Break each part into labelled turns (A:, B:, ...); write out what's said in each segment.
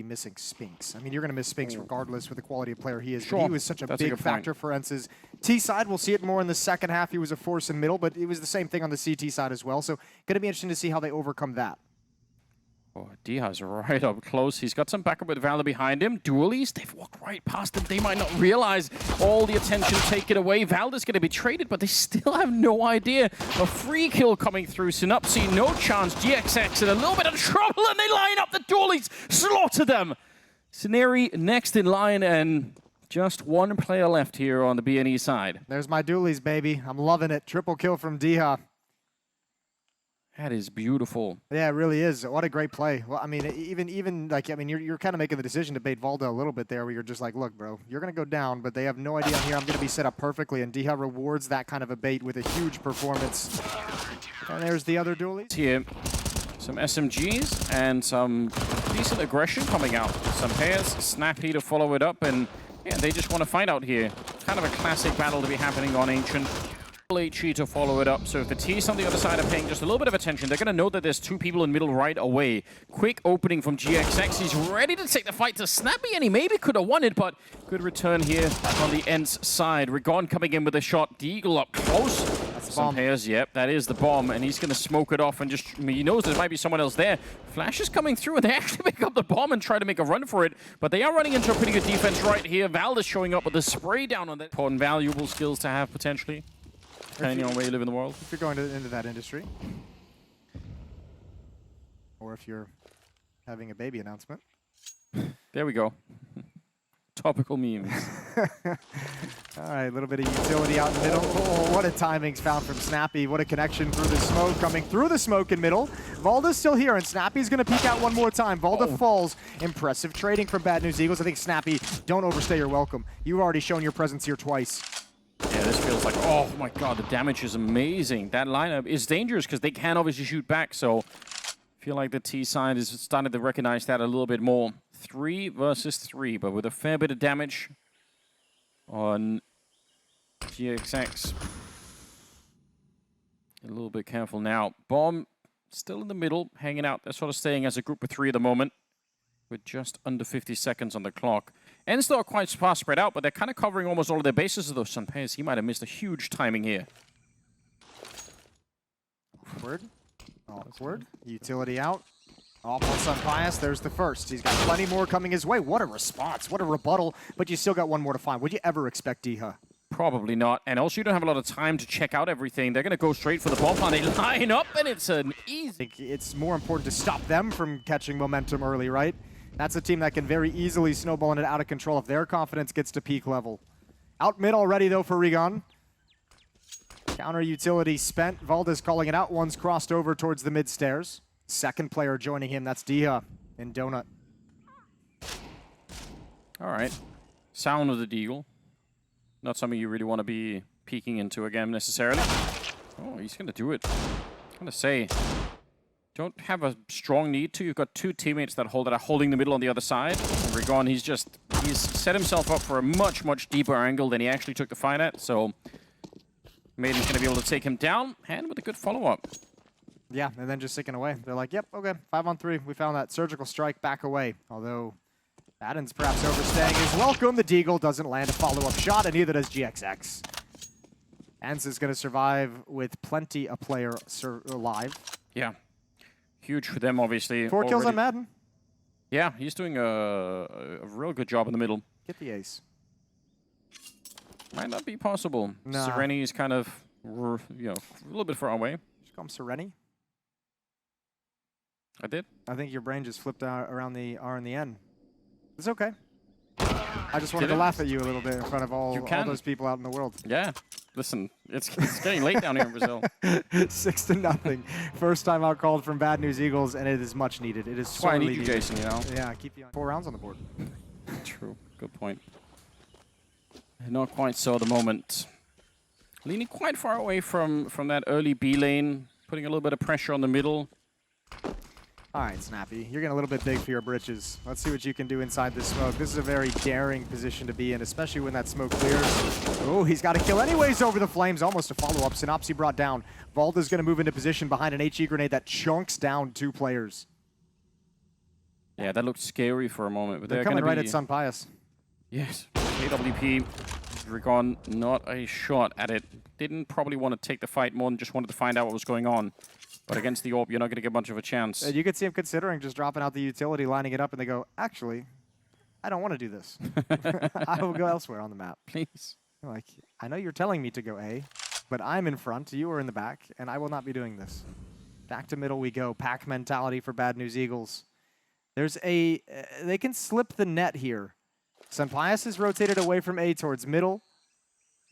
A: missing Spinks. I mean, you're going to miss Spinks regardless with the quality of player he is.
B: Sure.
A: But he was such a big factor for Ence's T side. We'll see it more in the second half. He was a force in middle, but it was the same thing on the CT side as well. So going to be interesting to see how they overcome that.
B: Oh, Diha's right up close. He's got some backup with Valor behind him. Dualies, they've walked right past him. They might not realize all the attention taken away. Valor's going to be traded, but they still have no idea. A free kill coming through. Synapse, no chance. GXX in a little bit of trouble, and they line up the Dualies. Slaughter them. Scenery next in line, and just one player left here on the BNE side.
A: There's my Dualies, baby. I'm loving it. Triple kill from Diha.
B: That is beautiful.
A: Yeah, it really is. What a great play. Well, I mean, even like, I mean, you're kind of making the decision to bait Valda a little bit there, where you're just like, look, bro, you're going to go down, but they have no idea I'm here. I'm going to be set up perfectly, and Diha rewards that kind of a bait with a huge performance. And there's the other Dualies.
B: Here, some SMGs and some decent aggression coming out. Some pairs, snappy to follow it up, and yeah, they just want to fight out here. Kind of a classic battle to be happening on Ancient. HE to follow it up, so if the T's on the other side are paying just a little bit of attention, they're going to know that there's two people in middle right away. Quick opening from GXX. He's ready to take the fight to Snappy, and he maybe could have won it, but good return here on the Ence side. Rigon coming in with a shot. Deagle up close. That's the bomb. Pairs, yep, that is the bomb, and he's going to smoke it off, and just, he knows there might be someone else there. Flash is coming through, and they actually pick up the bomb and try to make a run for it, but they are running into a pretty good defense right here. Valda's showing up with a spray down on that. Important, valuable skills to have, potentially. Depending on where you live in the world.
A: If you're going into that industry. Or if you're having a baby announcement.
B: There we go. Topical memes.
A: All right, a little bit of utility out in the middle. Oh, what a timing's found from Snappy. What a connection through the smoke, coming through the smoke in middle. Valda's still here, and Snappy's going to peek out one more time. Valda falls. Impressive trading from Bad News Eagles. I think Snappy, don't overstay your welcome. You've already shown your presence here twice.
B: Yeah, this feels like, oh my god, the damage is amazing. That lineup is dangerous because they can obviously shoot back, so I feel like the T side is starting to recognize that a little bit more. 3 versus 3, but with a fair bit of damage on GXX. A little bit careful now. Bomb still in the middle, hanging out. They're sort of staying as a group of 3 at the moment, with just under 50 seconds on the clock. Ence though are quite far spread out, but they're kind of covering almost all of their bases of those Sunpairs. He might have missed a huge timing here.
A: Awkward. Awkward. Utility out. Off on Sunpias. There's the first. He's got plenty more coming his way. What a response. What a rebuttal. But you still got one more to find. Would you ever expect Diha?
B: Probably not. And also, you don't have a lot of time to check out everything. They're going to go straight for the bomb plan. They line up, and it's an easy...
A: I think it's more important to stop them from catching momentum early, right? That's a team that can very easily snowball it out of control if their confidence gets to peak level. Out mid already, though, for Rigon. Counter utility spent. Valda's calling it out. One's crossed over towards the mid stairs. Second player joining him. That's Diha in Donut.
B: All right. Sound of the Deagle. Not something you really want to be peeking into again, necessarily. Oh, he's going to do it. I'm going to say... Don't have a strong need to. You've got 2 teammates that are holding the middle on the other side. And Rigon, he's set himself up for a much, much deeper angle than he actually took the fight at. So Maiden's going to be able to take him down, and with a good follow-up.
A: Yeah, and then just sticking away. They're like, yep, okay, 5 on 3. We found that surgical strike, back away. Although Baden's perhaps overstaying his welcome. The Deagle doesn't land a follow-up shot, and neither does GXX. Ence is going to survive with plenty of player alive.
B: Yeah. Huge for them, obviously.
A: 4 kills on Madden.
B: Yeah, he's doing a real good job in the middle.
A: Get the ace.
B: Might not be possible.
A: Nah.
B: Sereni is kind of, a little bit far away.
A: Just call him Sereni.
B: I did?
A: I think your brain just flipped out around the R and the N. It's okay. I just wanted to laugh at you a little bit in front of all those people out in the world.
B: Yeah. Listen, it's getting late down here in Brazil.
A: 6-0. First time out called from Bad News Eagles, and it is much needed. It is sorely
B: needed. Why I need you, Jason, you know?
A: Yeah, keep you on 4 rounds on the board.
B: True. Good point. Not quite so at the moment. Leaning quite far away from that early B lane, putting a little bit of pressure on the middle.
A: All right, Snappy, you're getting a little bit big for your britches. Let's see what you can do inside this smoke. This is a very daring position to be in, especially when that smoke clears. Oh, he's got a kill anyways over the flames. Almost a follow-up. Synapse brought down. Valda's going to move into position behind an HE grenade that chunks down 2 players.
B: Yeah, that looked scary for a moment. But
A: They're coming right at Sun Pius.
B: Yes. AWP, Rigon, not a shot at it. Didn't probably want to take the fight more than just wanted to find out what was going on. But against the AWP, you're not going to get much of a chance.
A: You could see him considering just dropping out the utility, lining it up, and they go, actually, I don't want to do this. I will go elsewhere on the map.
B: Please.
A: Like, I know you're telling me to go A, but I'm in front, you are in the back, and I will not be doing this. Back to middle we go. Pack mentality for Bad News Eagles. There's a... they can slip the net here. Sunpius is rotated away from A towards middle.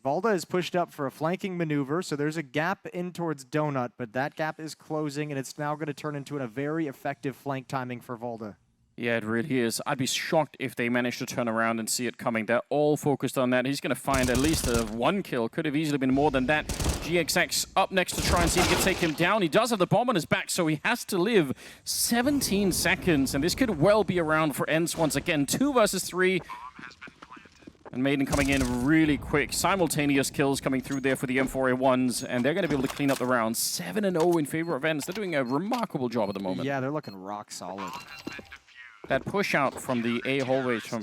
A: Valda is pushed up for a flanking maneuver, so there's a gap in towards Donut, but that gap is closing, and it's now going to turn into a very effective flank timing for Valda.
B: Yeah, it really is. I'd be shocked if they managed to turn around and see it coming. They're all focused on that. He's going to find at least a 1 kill. Could have easily been more than that. GXX up next to try and see if he can take him down. He does have the bomb on his back, so he has to live 17 seconds. And this could well be around for Ence once again. 2 versus 3. And Maiden coming in really quick. Simultaneous kills coming through there for the M4A1s. And they're going to be able to clean up the round. 7-0 in favor of Ence. They're doing a remarkable job at the moment.
A: Yeah, they're looking rock solid.
B: That push out from the A hallways from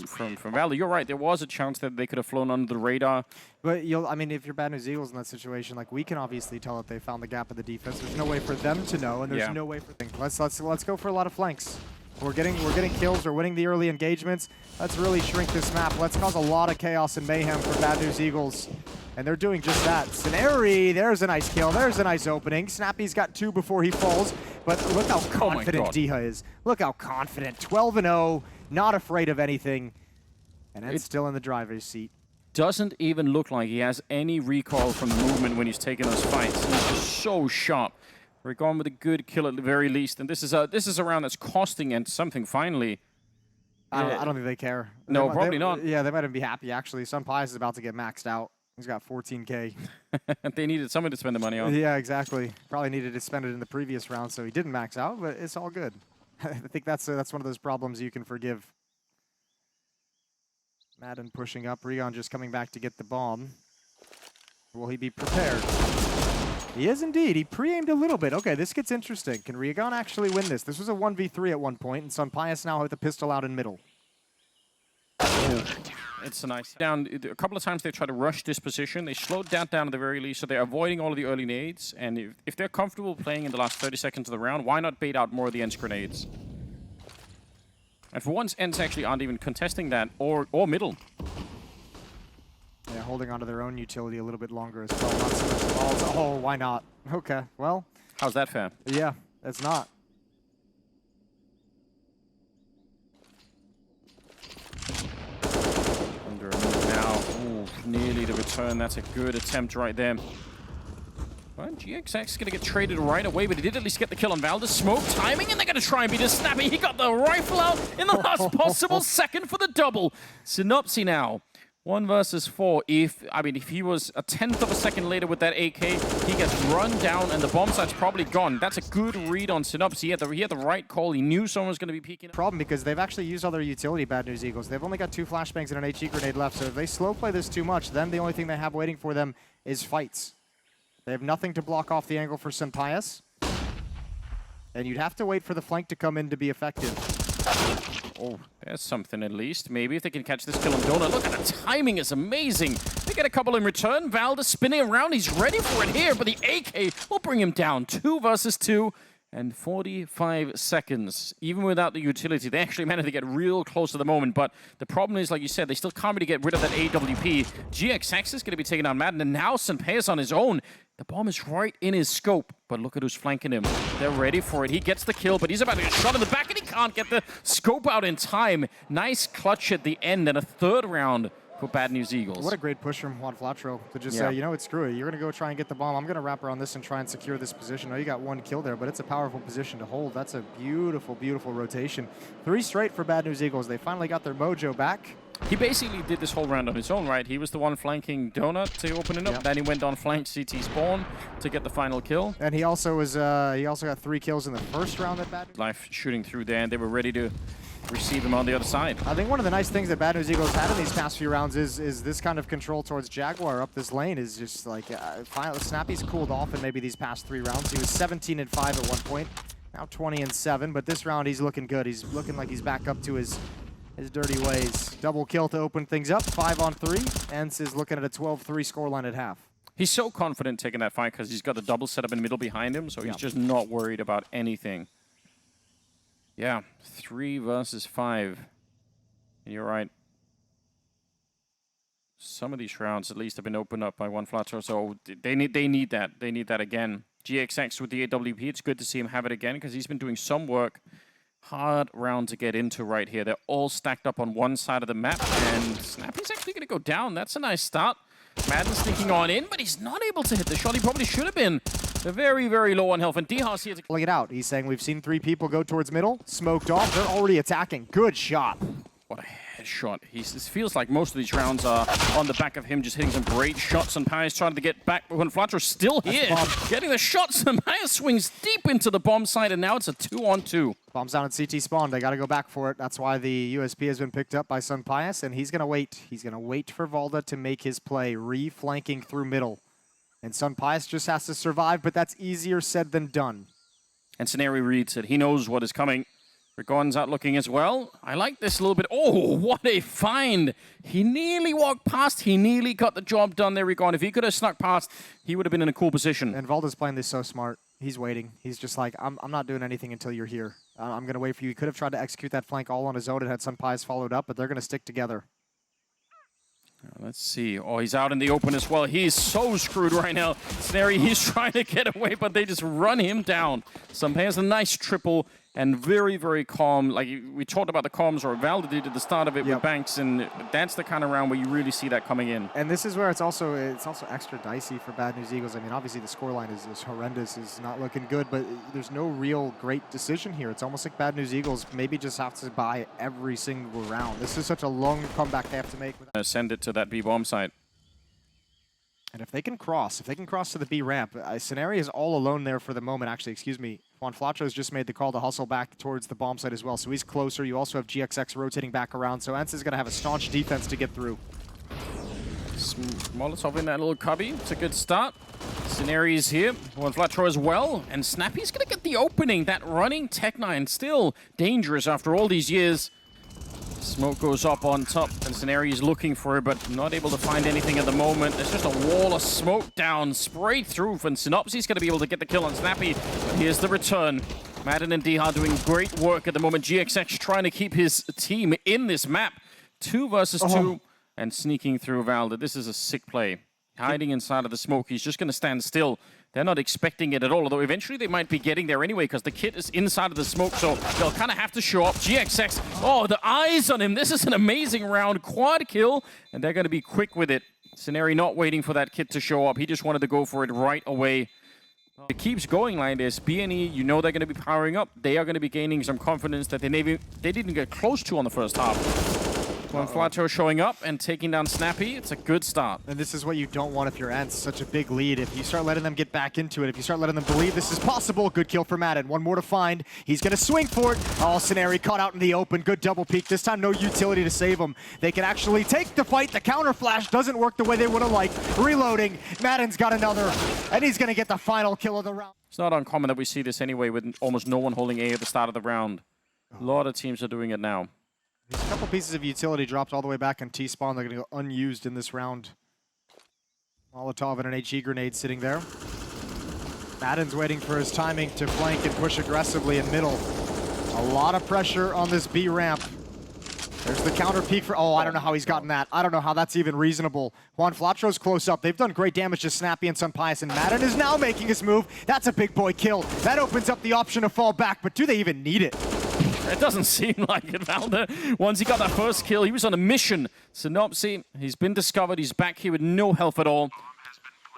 B: Valley, you're right, there was a chance that they could have flown under the radar.
A: But I mean, if you're Bad News Eagles in that situation, like, we can obviously tell that they found the gap in the defense. There's no way for them to know, and there's no way for things. Let's go for a lot of flanks. We're getting kills, we're winning the early engagements. Let's really shrink this map. Let's cause a lot of chaos and mayhem for Bad News Eagles. And they're doing just that. Scenari, there's a nice kill. There's a nice opening. Snappy's got 2 before he falls. But look how confident Diha is. Look how confident. 12-0, not afraid of anything. And it's still in the driver's seat.
B: Doesn't even look like he has any recoil from the movement when he's taking those fights. He's just so sharp. We're going with a good kill at the very least. And this is a round that's costing Ence something finally.
A: I don't think they care.
B: No, probably not.
A: Yeah, they might even be happy, actually. Sun Pius is about to get maxed out. He's got 14K.
B: They needed someone to spend the money on.
A: Yeah, exactly. Probably needed to spend it in the previous round, so he didn't max out, but it's all good. I think that's one of those problems you can forgive. Madden pushing up. Rigon just coming back to get the bomb. Will he be prepared? He is indeed. He pre-aimed a little bit. Okay, this gets interesting. Can Rigon actually win this? This was a 1v3 at one point, and Sun Pius now with the pistol out in middle.
B: It's a nice down. A couple of times they try to rush this position. They slowed that down at the very least, so they're avoiding all of the early nades. And if they're comfortable playing in the last 30 seconds of the round, why not bait out more of the Ence grenades? And for once, Ence actually aren't even contesting that or middle.
A: Yeah, holding onto their own utility a little bit longer as well. Not so much the balls. Oh, why not? Okay, well.
B: How's that fair?
A: Yeah, it's not.
B: Under a minute now. Ooh, nearly the return. That's a good attempt right there. Well, GXX is going to get traded right away, but he did at least get the kill on Valda. Smoke timing, and they're going to try and beat his Snappy. He got the rifle out in the last possible second for the double. Synopsy now. 1 versus 4. If he was a 10th of a second later with that AK, he gets run down and the bomb site's probably gone. That's a good read on Synopsy. He had the right call. He knew someone was going to be peeking.
A: Problem because they've actually used all their utility, Bad News Eagles. They've only got 2 flashbangs and an HE grenade left, so if they slow play this too much, then the only thing they have waiting for them is fights. They have nothing to block off the angle for Sun Pius. And you'd have to wait for the flank to come in to be effective.
B: Oh, there's something at least. Maybe if they can catch this kill on Donut. Look at the timing, is amazing. They get a couple in return. Valda spinning around. He's ready for it here, but the AK will bring him down. 2 versus 2 and 45 seconds. Even without the utility, they actually managed to get real close to the moment. But the problem is, like you said, they still can't really get rid of that AWP. GXX is going to be taking on Madden, and now Sunpayas on his own. The bomb is right in his scope, but look at who's flanking him. They're ready for it. He gets the kill, but he's about to get shot in the back, and he can't get the scope out in time. Nice clutch at the end, and a 3rd round for Bad News Eagles.
A: What a great push from Juan Flatro to just say, you know what, screw it. You're going to go try and get the bomb. I'm going to wrap around this and try and secure this position. Oh, you got 1 kill there, but it's a powerful position to hold. That's a beautiful, beautiful rotation. 3 straight for Bad News Eagles. They finally got their mojo back.
B: He basically did this whole round on his own, right? He was the one flanking Donut to open it up. Yep. Then he went on flank CT spawn to get the final kill.
A: And he also was he also got 3 kills in the first round at Bad News.
B: Life shooting through there, and they were ready to receive him on the other side.
A: I think one of the nice things that Bad News Eagles had in these past few rounds is this kind of control towards Jaguar up this lane is just like finally Snappy's cooled off in maybe these past 3 rounds. He was 17-5 at one point. Now 20-7, but this round he's looking good. He's looking like he's back up to his dirty ways. Double kill to open things up, 5-on-3. Ence is looking at a 12-3 scoreline at half.
B: He's so confident taking that fight because he's got a double setup in the middle behind him, so he's just not worried about anything. Yeah, 3 versus 5. And you're right. Some of these rounds at least have been opened up by one flutter, so they need that. They need that again. GXX with the AWP, it's good to see him have it again because he's been doing some work. Hard round to get into right here. They're all stacked up on one side of the map, and Snappy's actually going to go down. That's a nice start. Madden sneaking on in, but he's not able to hit the shot. He probably should have been. They're very, very low on health, and Diha's here to
A: pulling it out. He's saying we've seen 3 people go towards middle, smoked off. They're already attacking. Good shot.
B: What a headshot. It feels like most of these rounds are on the back of him just hitting some great shots, and Pius trying to get back, but when Flatter's still here, getting the shots, and Pius swings deep into the bomb site, and now it's a 2-on-2.
A: Bombs down at CT spawn. They got to go back for it. That's why the USP has been picked up by SunPius, and he's going to wait. He's going to wait for Valda to make his play, re-flanking through middle. And SunPius just has to survive, but that's easier said than done.
B: And Scenario reads it. He knows what is coming. Rigon's out looking as well. I like this a little bit. Oh, what a find. He nearly walked past. He nearly got the job done there, Rigon. If he could have snuck past, he would have been in a cool position.
A: And Valda's playing this so smart. He's waiting. He's just like, I'm not doing anything until you're here. I'm going to wait for you. He could have tried to execute that flank all on his own and had SunPius followed up, but they're going to stick together.
B: Let's see. Oh, he's out in the open as well. He's so screwed right now. Snary, he's trying to get away, but they just run him down. Some has a nice triple and very, very calm. Like we talked about the calms, or Valda did at the start of it with Banks, and that's the kind of round where you really see that coming in.
A: And this is where it's also extra dicey for Bad News Eagles. I mean, obviously the scoreline is horrendous, is not looking good, but there's no real great decision here. It's almost like Bad News Eagles maybe just have to buy every single round. This is such a long comeback they have to make.
B: Send it to that B bomb site.
A: And if they can cross to the B ramp, Scenario is all alone there for the moment. Actually, excuse me. Juan Flatro's just made the call to hustle back towards the bomb site as well, so he's closer. You also have GXX rotating back around, so Ence is going to have a staunch defense to get through.
B: Molotov in that little cubby. It's a good start. Scenario's here. Juan Flatro as well. And Snappy's going to get the opening. That running Tech9 still dangerous after all these years. Smoke goes up on top, and Scenario's looking for it, but not able to find anything at the moment. There's just a wall of smoke down, sprayed through, and Synopsy's going to be able to get the kill on Snappy. But here's the return. Madden and Diha doing great work at the moment. GXX trying to keep his team in this map. 2 versus 2, and sneaking through Valda. This is a sick play. Hiding inside of the smoke. He's just going to stand still. They're not expecting it at all, although eventually they might be getting there anyway because the kit is inside of the smoke, so they'll kind of have to show up. GXX, oh, the eyes on him. This is an amazing round. Quad kill, and they're going to be quick with it. Scenario not waiting for that kit to show up. He just wanted to go for it right away. It keeps going like this. BNE, you know they're going to be powering up. They are going to be gaining some confidence that they didn't get close to on the first half. Juan Flato showing up and taking down Snappy. It's a good start.
A: And this is what you don't want if you're Ence. Such a big lead. If you start letting them get back into it, if you start letting them believe this is possible, good kill for Madden. One more to find. He's going to swing for it. Oh, Scenario caught out in the open. Good double peek. This time, no utility to save him. They can actually take the fight. The counter flash doesn't work the way they would have liked. Reloading. Madden's got another, and he's going to get the final kill of the round.
B: It's not uncommon that we see this anyway with almost no one holding A at the start of the round. A lot of teams are doing it now.
A: There's a couple pieces of utility dropped all the way back on T-spawn. They're going to go unused in this round. Molotov and an HE grenade sitting there. Madden's waiting for his timing to flank and push aggressively in middle. A lot of pressure on this B ramp. There's the counter peek for... Oh, I don't know how he's gotten that. I don't know how that's even reasonable. Juan Flatro's close up. They've done great damage to Snappy and SunPius, and Madden is now making his move. That's a big boy kill. That opens up the option to fall back, but do they even need it?
B: It doesn't seem like it, Valda. Once he got that first kill, he was on a mission. Synopsy, he's been discovered. He's back here with no health at all.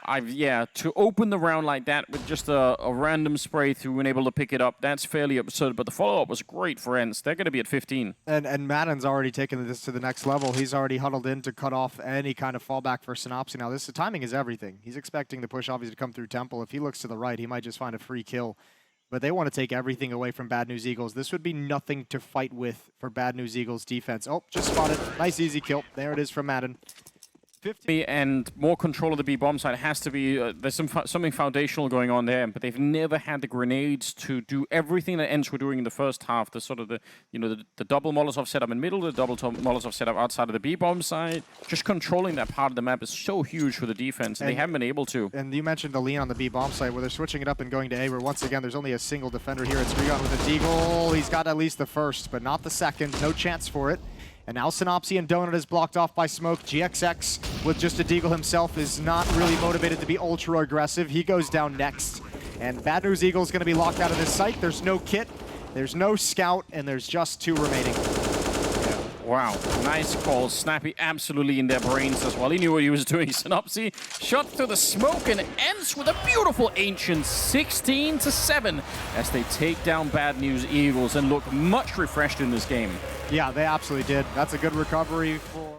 B: To open the round like that with just a random spray through and able to pick it up, that's fairly absurd. But the follow-up was great for Ence. They're going to be at 15.
A: And Madden's already taken this to the next level. He's already huddled in to cut off any kind of fallback for Synopsy. Now, the timing is everything. He's expecting the push, obviously, to come through Temple. If he looks to the right, he might just find a free kill. But they want to take everything away from Bad News Eagles. This would be nothing to fight with for Bad News Eagles defense. Oh, just spotted. Nice, easy kill. There it is from Madden. 50.
B: And more control of the B bomb side has to be. There's something foundational going on there, but they've never had the grenades to do everything that Ence were doing in the first half. The sort of the double Molotov setup in middle, the double Molotov setup outside of the B bomb side. Just controlling that part of the map is so huge for the defense, and they haven't been able to.
A: And you mentioned the lean on the B bomb side, where they're switching it up and going to A. Where once again, there's only a single defender here. It's Rigon with a deagle. He's got at least the first, but not the second. No chance for it. And now Synopsy and Donut is blocked off by smoke. GXX, with just a deagle himself, is not really motivated to be ultra aggressive. He goes down next. And Bad News Eagle's going to be locked out of this site. There's no kit, there's no scout, and there's just 2 remaining.
B: Wow, nice call. Snappy absolutely in their brains as well. He knew what he was doing. Synopsy shot through the smoke and ends with a beautiful Ancient 16-7 as they take down Bad News Eagles and look much refreshed in this game.
A: Yeah, they absolutely did. That's a good recovery for...